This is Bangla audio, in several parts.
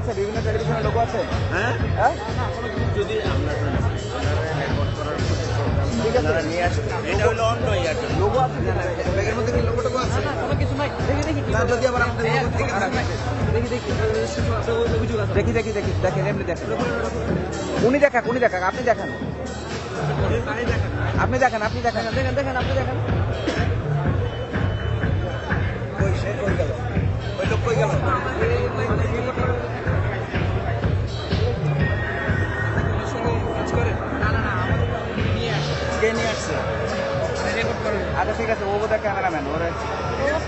আছে, বিভিন্ন টেলিভিশনের লোগো আছে। হ্যাঁ হ্যাঁ যদি আমরা রেকর্ড করার ঠিক আছে, নিয়ে আসবে, এটা হলো অন্য ইয়াটা লোগো আছে ব্যাগের মধ্যে কি লোগোটুকু আছে কোনো কিছু নাই। দেখি দেখি না, যদি আবার আমাদের লোগো থেকে থাকে দেখি দেখি দেখি দেখি দেখি দেখেন, এমনি দেখেন। উনি দেখাক, উনি দেখাক, আপনি দেখান, আপনি দেখেন, আপনি দেখেন, দেখেন দেখেন, আপনি দেখেন। ওই সে কই গেল, ওই লোক কই গেল? কে নিয়ে আসছে? আচ্ছা ঠিক আছে, ও বোধহয় ক্যামেরাম্যান, ওরে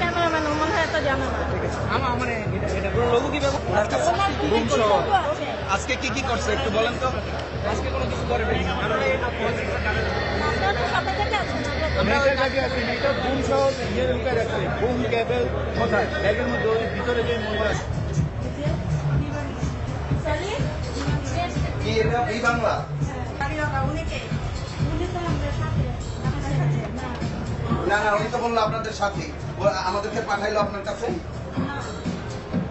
ক্যামেরাম্যান মনে হয় এত জানে না। ঠিক আছে। আজকে কি কি করছে একটু বলেন তো। আজকে কোনো কিছু করে নাই। আপনারা তো সাথে থেকে আছেন। আমরা ওই কাজে আছি, এটা বুম সহ ইয়ে লুকায় রাখছে, বুম কেবল কোথায় ব্যাগের মধ্যে, ওই ভিতরে যে মহিলা সরি কি এটা এই বাংলা? না না, উনি তো বললো আপনাদের সাথে, ও আমাদেরকে পাঠাইলো আপনার কাছে,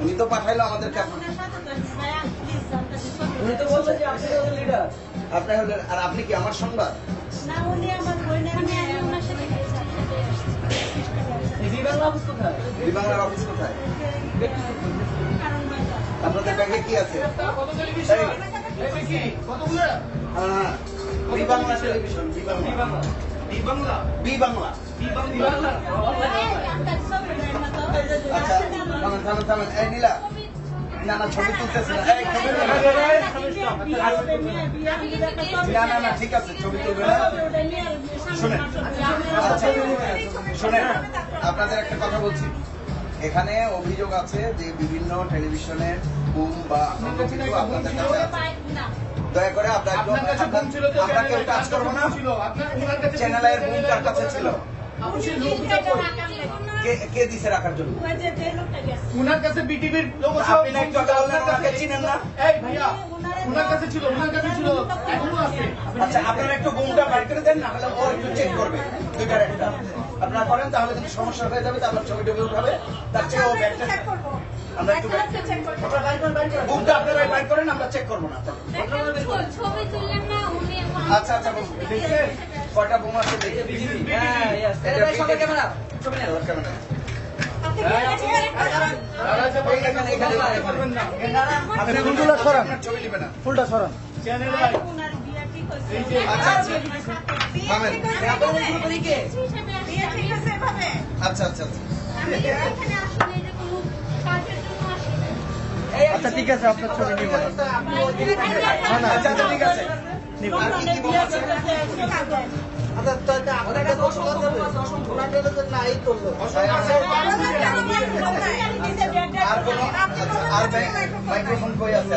উনি তো পাঠাইলো আমাদেরকে উনি তো বলছেন যে আপনি ওদের লিডার। আপনার হলেন, আর আপনি কি আমার সংবাদ? না উনি আমার বোনের মেয়ে, আমি ওনার সাথে গেছি। এই বাংলা অফিস কোথায়? এই বাংলার অফিস কোথায়? কারণ আপনাদের ব্যাগে কি আছে? কত টেলিভিশন? এই কি কতগুলো? হ্যাঁ, B Bangla television, B Bangla, এই বাংলা, বি বাংলা। এই বাংলা আচ্ছা থামেন থামেন থামেন, এই নীলা, না না ছবি তুলতেছে না, এই ছবি তুলবে না, না না ঠিক আছে, ছবি তুলবে না। শুনেন, আচ্ছা শুনেন, আপনাদের একটা কথা বলছি, এখানে অভিযোগ আছে যে বিভিন্ন টেলিভিশনের বুম বা অন্য কিছু আপনাদের কাছে আছে। দয়া করে আপনার আমরা কেউ কাজ করবো না। চ্যানেলের বুম কার কাছে ছিল? কে দিছে রাখার জন্য? উনার কাছে বিটিভির লোগো আপনি না একটু আগে বললেন ওনাকে চিনেন না? এই ভাইয়া উনার কাছে ছিল, উনার কাছে ছিল, এখনো আছে। আচ্ছা আপনারা একটু বুমটা বাইর করে দেন, না হলে ও একটু চেক করবে দুইটার একটা। আপনারা করেন, তাহলে কিন্তু সমস্যা হয়ে যাবে, তারপর ছবি টবি উঠাবে, তার চেয়ে ও ব্যাগটা আমরা একটু বুমটা আপনারা বাইর করেন, আমরা চেক করবো না। ছবি তুললেন না উনি আচ্ছা আচ্ছা বুম দেখছেন কয়টা বুম আছে দেখে বিজিবি। হ্যাঁ यस এটা সবাই ক্যামেরা, ছবি নেন। ক্যামেরা আপনি ফুলটা সরান, ছবি নেবে না। ফুলটা সরান। চ্যানেল আই আচ্ছা আচ্ছা থামেন। আচ্ছা আচ্ছা আচ্ছা আচ্ছা ঠিক আছে, আপনার ছবি নিব না। আচ্ছা আচ্ছা ঠিক আছে। আর কি কি বুম আছে? আর কোনো আর মাইক্রোফোন কই আছে?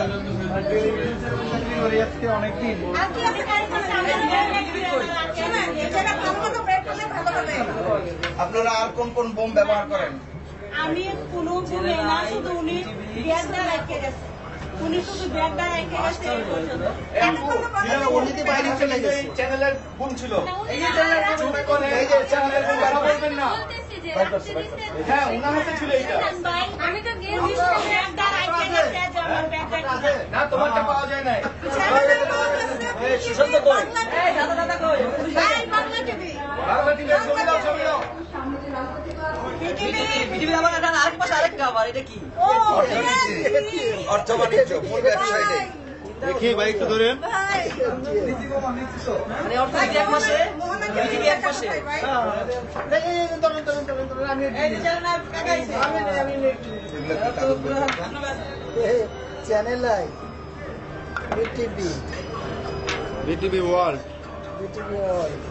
অনেকদিন আপনারা আর কোন কোন বোম ব্যবহার করেন? আমি কোনো ভুলে না, শুধু উনি ব্যাগটা রেখে গেছে, উনি শুধু ব্যাগটা রেখে গেছে এই পর্যন্ত। চ্যানেলের বুম ছিল, এই যে চ্যানেলের চুপ করে, এই যে চ্যানেলের বুম ব্যবহার করবেন না। হ্যাঁ উনার হাতে ছিল এইটা। আমি তো গেছি ব্যাগটা রেখে গেছে, যে আমার ব্যাগটা না তোমারটা পাওয়া যায় নাই। সুশান্ত কই? এই দাদা দাদা কই? ভাই বাংলা টিভি, বাংলা টিভির ছবি দাও, ছবি দাও। বিটিভি আমার কাছে আরেক পাশে আরেক খাবার, এটা কি? ও অর্থ বাণিজ্য মূল ব্যবসা এটাই। দেখি ভাই একটু ধরেন। ভাই মানে অর্থনীতি এক পাশে, বিটিভি এক পাশে। Channel I BTV BTV world BTV world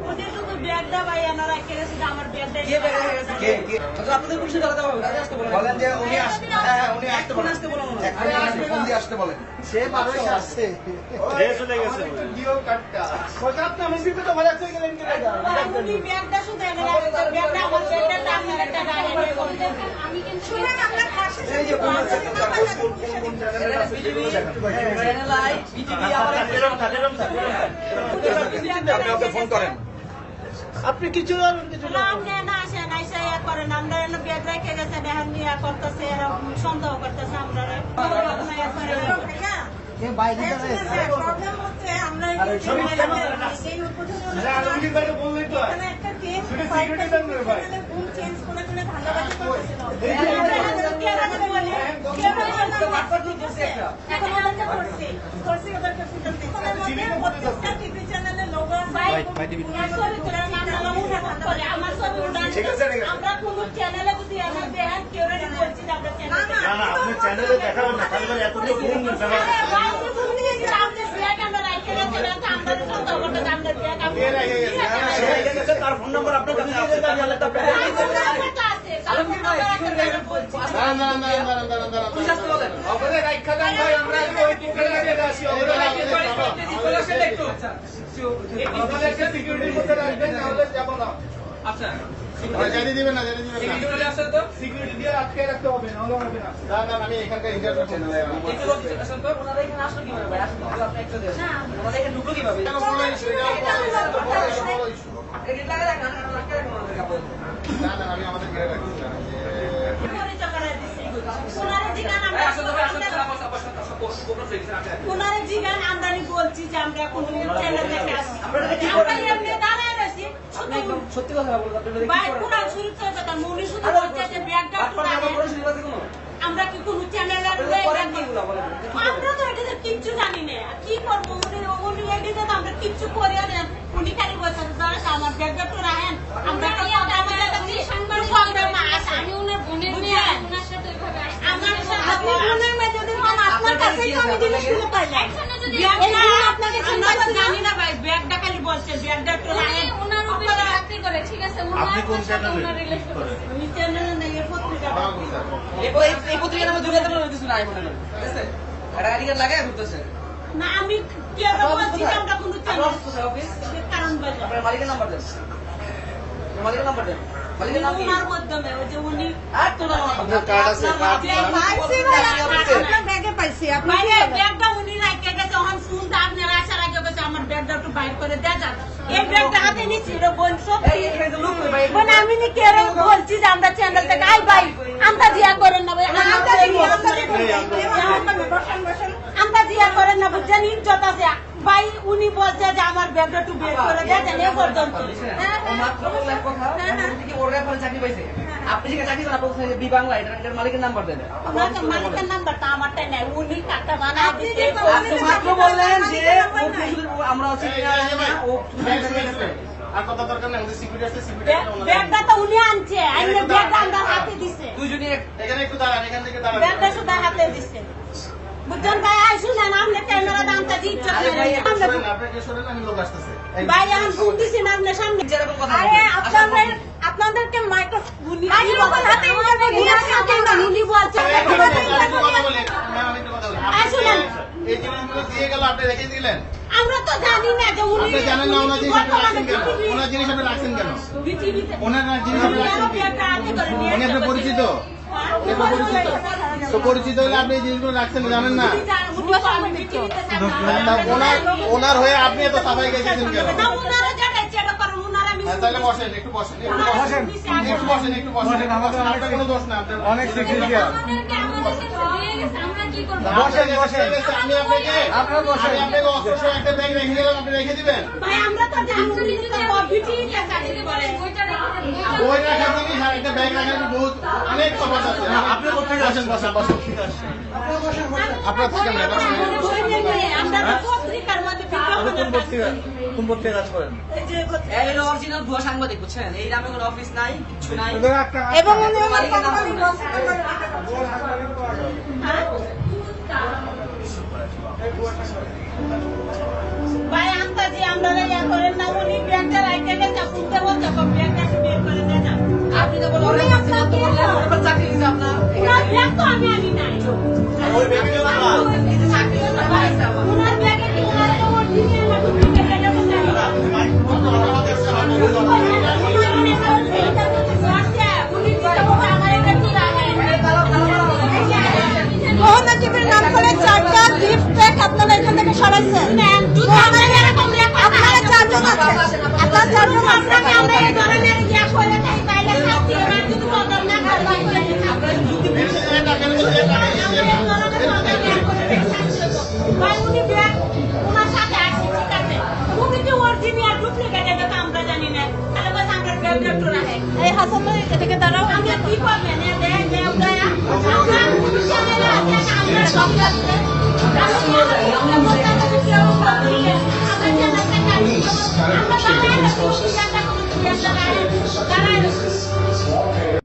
উনি শুধু ব্যাগটা ভাই আমার রেখে গেছে, যে আমার ব্যাগটা কে বের হয়ে গেছে? কে কে আচ্ছা, আপনাদের পুলিশে দাঁড়াতে হবে, কাজে আসতে বলেন। বলেন যে উনি হ্যাঁ উনি আসতে বলেন, আসতে বলেন। এখন ফোন দিয়ে আসতে বলেন। সে মানুষ আসছে চলে গেছে জিও কার্ডটা কত আমি দিতে তো ভালো আছে গেলেন কি উনি ব্যাগটা শুধু এনে রাখছে, ব্যাগটা আমার ব্যাগটা আমি একটা গাড়ি নিয়ে বলতে আমি কিন্তু শুনেন আপনার পাশে এই যে কোন চ্যানেলের আছে সেগুলো দেখান। চ্যানেল আই, বিটিভি আবার এক আপনি ওকে ফোন করেন। আপনি কিছু জানেন কিছু না, আপনি না আসেন, আইসা ইয়া করেন, আমরা এনে ব্যাগ রেখে গেছে, দেখেন ইয়া করতেছে, এরা সন্দেহ করতেছে আমরা রে। প্রবলেম হচ্ছে আমরা সেই আরে আলমগীর ভাইকে বললেই তো হয়। একটা কেস সেটা security দেন না ভাই। গুণ চেঞ্জ করে করে ধান্দাবাজি করতেছিল। এই যে- এখন ওদেরকে ধরছি, ওদেরকে পিটান দিচ্ছে। প্রত্যেকটা টিভি চ্যানেলে লোগো আমার ছবি উঠান। ঠিক আছে, ঠিক আছে। আমরা কোনো চ্যানেলে যদি আমরা দেন কেউ বলছি যে আমরা চ্যানেলে না না আপনি চ্যানেলে দেখাবেন না খালি করে এতগুলো ফোন তার ফোন নম্বর আপনার কাছে আছে তাহলে তো পুলিশ আসতে বলেন আপনাদের রাইখা দেন ভাই আমরা ওই টুকরে লাগে আসি আপনাদেরকে সিকিউরিটির মধ্যে রাখবেন তাহলে যাব না আচ্ছা জানি দিবেন না জানি দিবেন না সিকিউরিটি আসেন তো সিকিউরিটি দিয়ে আটকে রাখতে হবে না হলে হবে না না না আমি এখানকার ইন্টারভিউ চ্যানেল একটু লোক আসেন তো ওনারা এখানে আসলো কিভাবে ভাই আসুন তো আপনি একটু দেন ওনারা এখানে ঢুকলো কিভাবে এটা লাগা রাখা না না আমি আমাদের ঘিরে রাখছি ওনারা জিগান আমদানি বলছি যে আমরা কোন চ্যানেল দেখে আসি আমরা এমনি দাঁড়ায় রয়েছি শুধু সত্যি কথা বলতে আপনি ভাই পুরা শুরু থেকে কথা মনে শুধু বলছে যে ব্যাগটা আপনার আমার কোনো সুযোগ আছে কোনো আমরা কি কোন চ্যানেলের আমরা তো এটা কিচ্ছু জানি না কি করবো উনি এদিকে তো আমরা কিচ্ছু করে দেন উনি খালি বলছেন দাঁড়া আমার ব্যাগটা তো রাখেন আমরা তো আমাদের কাছে সংবাদ পাবেন না আমি উনার বোনের মেয়ে আপনার সাথে ওইভাবে আমার সাথে আপনি বোনের মেয়ে যদি হন আপনার কাছে তো আমি জিনিসগুলো পাইলাম ব্যাগটা আপনাকে আমরা তো জানি না ভাই ব্যাগটা খালি বলছে ব্যাগটা তো রাখেন ওনার উপরে চাকরি করে ঠিক আছে আপনি কোন চ্যানেলে করেন উনি চ্যানেলে নেই পত্রিকা এই পত্রিকার নামে দুনিয়াতে কোনো কিছু নাই মনে করেন ঠিক আছে এটা আইডি কার্ড লাগায় ঘুরতেছে না আমি কি আর বলছি যে আমরা কোনো চ্যানেল অফিস কারণ বাজার আপনার মালিকের নাম্বার দেন মালিকের নাম্বার দেন মালিকের নাম কি ওনার মাধ্যমে ওই যে উনি আর তো না আপনার কার্ড আছে কার্ড ব্যাগে পাইছি আপনি ব্যাগটা উনি রাখে গেছে যখন শুনতে আপনারা আসার আগে গেছে আমার ব্যাগটা একটু বাইর করে দেয়া যান এই ব্যাগটা হাতে নিচ্ছি এটা বলছো এই এখানে তো লোক কই ভাই মানে আমি নি কে বলছি যে আমরা চ্যানেল থেকে আই ভাই আমরা জিয়া করেন না ভাই আমরা জিয়া করেন না বুঝছেন ইজ্জত আছে ভাই উনি বলছে যে আমার ব্যাগটা একটু বের করে দেয়া যান এ পর্যন্ত ও মাত্র বললেন কথা আপনি কি ওর এখন চাকরি পাইছে আপনি যে চাকরি করেন আপনি বি বাংলা এটার মালিকের নাম্বার দেন ওনার মালিকের নাম্বারটা আমারটা নেই উনি টাকা বানায় দিতে আপনি মাত্র বললেন যে আমরা হচ্ছে ও আর কথা দরকার নাই আমাদের সিকিউরিটি আছে সিকিউরিটি ব্যাগটা তো উনি আনছে আইনে ব্যাগটা আমরা হাতে দিছে দুইজনই এখানে একটু দাঁড়ান এখান থেকে দাঁড়ান ব্যাগটা শুধু হাতে দিছে বুঝছেন ভাই আই শুনেন আপনি ক্যামেরা দামটা দিচ্ছেন আপনাকে শোনেন আমি লোক আসতেছে ভাই আমি ফোন দিছি না আপনার সামনে যেরকম কথা আরে আপনাদেরকে মাইক্রোফোন হাতে উনি বলছে কথা বলি আমি একটু কথা বলি শুনেন এই জিনিসগুলো দিয়ে গেল আপনি রেখে দিলেন আমরা তো জানি না যে উনি আপনি জানেন না ওনার জিনিস আপনি রাখছেন কেন ওনার জিনিস আপনি রাখছেন কেন ওনার জিনিস আপনি রাখছেন কেন উনি আপনার পরিচিত তো পরিচিত হলে আপনি এই জিনিসগুলো রাখছেন জানেন না ওনার হয়ে আপনি এত সাফাই গেছেন কেন তাহলে বসেন একটু বসেন একটু বসেন আপনার কোনো দোষ না অনেক সিকিউরিটি বসেন আমি আপনাকে অস্ত্র সহ একটা ব্যাগ রেখে দিলাম আপনি রেখে দিবেন বই রাখা জিনিস আর একটা ব্যাগ রাখার বহুত অনেক তফাৎ আছে আপনি কোথায় বসেন ঠিক আছে আপনার থাকেন না কোন পত্রিকা কাজ করেন এই হলো অরিজিনাল ভুয়া সাংবাদিক বুঝছেন এই নামে কোনো অফিস নাই কিছু নাই এবং মালিকের নাম ভাই আন্তাজি আমরা ইয়া করেন না উনি ব্যাগটা রাখতে গেছে শুনতে বলছে ব্যাগটা বের করে দেন আপনি তো বলেন আপনার চাকরি দিতে আপনার উনার ব্যাগ তো আমি আনি নাই ওই ব্যাগে তো না উনার ব্যাগে কি উনার তো অরিজিনাল না ডুপ্লিকেট এটা বলতে মোহাম্মদ টিভির নাম করে চারটা গিফট প্যাক আপনারা এখান থেকে সরাইছেন আপনারা চারজন আছেন আপনারা চারজন আমরা এই ধরনের ইয়া করে তাই বাইরে থাকতে না যদি কদর না করবাই ভাই উনি ব্যাগ ওনার সাথে আসছে ঠিক আছে উনি কি অরিজিনাল ডুপ্লিকেট এটা তো আমরা জানি না তাহলে বস আমরা ব্যাগ ডক্টর আছে এই হাসান ভাই এদিকে দাঁড়াও আমরা কি করবেন এ দেখ দেখ আমরা চ্যানেলে আছে আমরা ডক্টর আছে আমরা